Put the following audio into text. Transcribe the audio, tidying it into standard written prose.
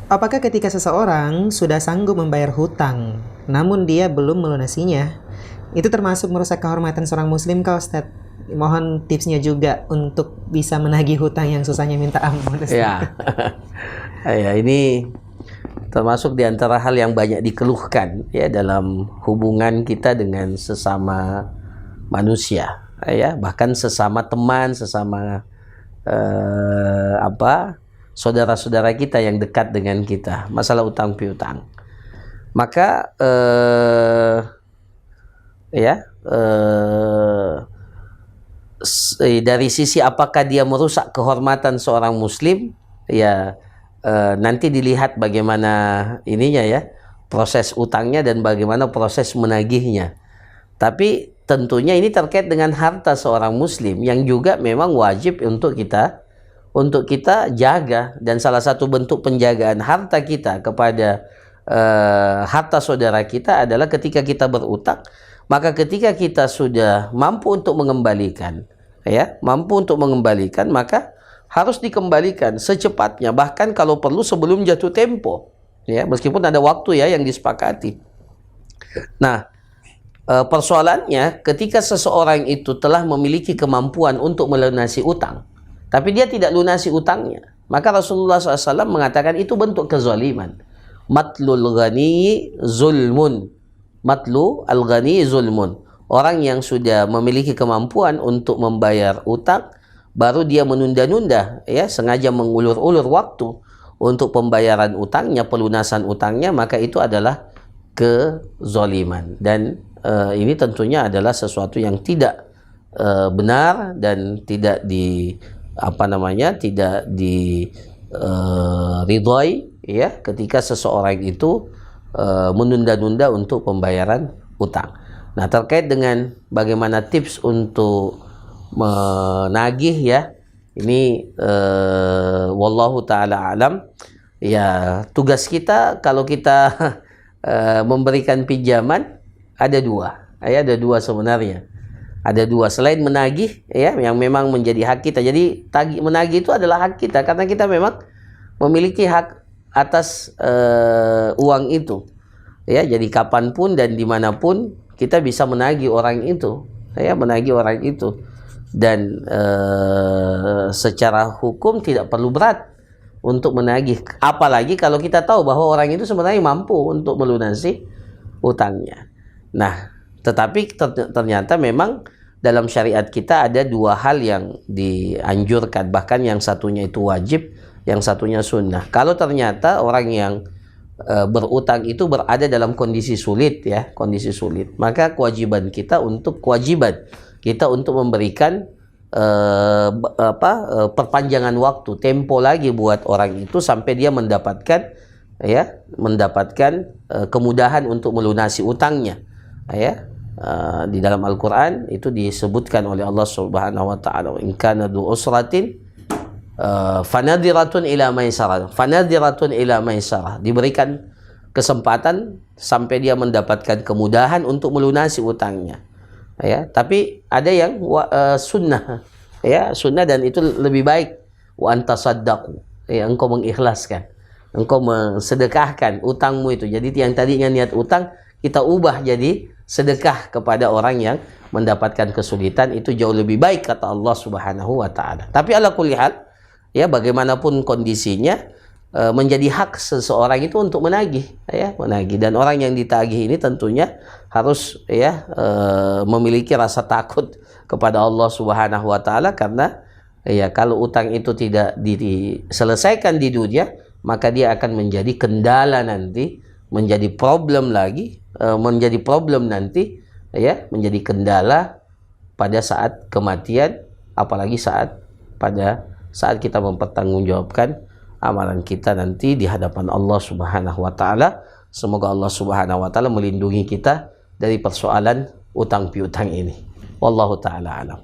Apakah ketika seseorang sudah sanggup membayar hutang, namun dia belum melunasinya, itu termasuk merusak kehormatan seorang muslim kah, Ustadz? Mohon tipsnya juga untuk bisa menagih hutang yang susahnya minta ampun, Ustadz. Ya, ya, ini termasuk di antara hal yang banyak dikeluhkan ya dalam hubungan kita dengan sesama manusia, ya, bahkan sesama teman, sesama saudara-saudara kita yang dekat dengan kita, masalah utang piutang. Maka dari sisi apakah dia merusak kehormatan seorang muslim, ya nanti dilihat bagaimana ininya ya, proses utangnya dan bagaimana proses menagihnya. Tapi tentunya ini terkait dengan harta seorang muslim yang juga memang wajib untuk kita jaga, dan salah satu bentuk penjagaan harta kita kepada harta saudara kita adalah ketika kita berutang, maka ketika kita sudah mampu untuk mengembalikan, maka harus dikembalikan secepatnya, bahkan kalau perlu sebelum jatuh tempo, ya, meskipun ada waktu ya yang disepakati. Nah, persoalannya ketika seseorang itu telah memiliki kemampuan untuk melunasi utang, tapi dia tidak lunasi utangnya, maka Rasulullah SAW mengatakan itu bentuk kezaliman. Matlul ghani zulmun. Matlu al-ghani zulmun. Orang yang sudah memiliki kemampuan untuk membayar utang, baru dia menunda-nunda, ya, sengaja mengulur-ulur waktu untuk pembayaran utangnya, pelunasan utangnya, maka itu adalah kezaliman. Dan ini tentunya adalah sesuatu yang tidak benar dan tidak diridhoi, ya, ketika seseorang itu menunda-nunda untuk pembayaran utang. Nah, terkait dengan bagaimana tips untuk menagih, ya, ini wallahu taala alam, ya, tugas kita kalau kita memberikan pinjaman ada dua sebenarnya. Ada dua, selain menagih, ya, yang memang menjadi hak kita. Jadi menagih itu adalah hak kita karena kita memang memiliki hak atas uang itu, ya. Jadi kapanpun dan dimanapun kita bisa menagih orang itu, ya, dan secara hukum tidak perlu berat untuk menagih, apalagi kalau kita tahu bahwa orang itu sebenarnya mampu untuk melunasi utangnya. Nah, tetapi ternyata memang dalam syariat kita ada dua hal yang dianjurkan, bahkan yang satunya itu wajib, yang satunya sunnah. Kalau ternyata orang yang berutang itu berada dalam kondisi sulit, ya, maka kewajiban kita untuk memberikan perpanjangan waktu, tempo lagi buat orang itu sampai dia mendapatkan kemudahan untuk melunasi utangnya, ya. Di dalam Al-Quran itu disebutkan oleh Allah Subhanahu wa taala, in kana du usratin fanadiratun ila maisarah, diberikan kesempatan sampai dia mendapatkan kemudahan untuk melunasi utangnya, ya. Tapi ada yang sunnah, ya, sunnah, dan itu lebih baik, wa antasaddaqu, ya, engkau mengikhlaskan, engkau mensedekahkan utangmu itu. Jadi yang tadinya niat utang kita ubah jadi sedekah kepada orang yang mendapatkan kesulitan, itu jauh lebih baik kata Allah Subhanahu wa taala. Tapi ala kulli hal, ya, bagaimanapun kondisinya, menjadi hak seseorang itu untuk menagih, ya, dan orang yang ditagih ini tentunya harus, ya, memiliki rasa takut kepada Allah Subhanahu wa taala, karena, ya, kalau utang itu tidak diselesaikan di dunia, maka dia akan menjadi kendala nanti, menjadi problem nanti, ya, menjadi kendala pada saat kematian, apalagi pada saat kita mempertanggungjawabkan amalan kita nanti di hadapan Allah Subhanahu wa taala. Semoga Allah Subhanahu wa taala melindungi kita dari persoalan utang piutang ini. Wallahu taala alam.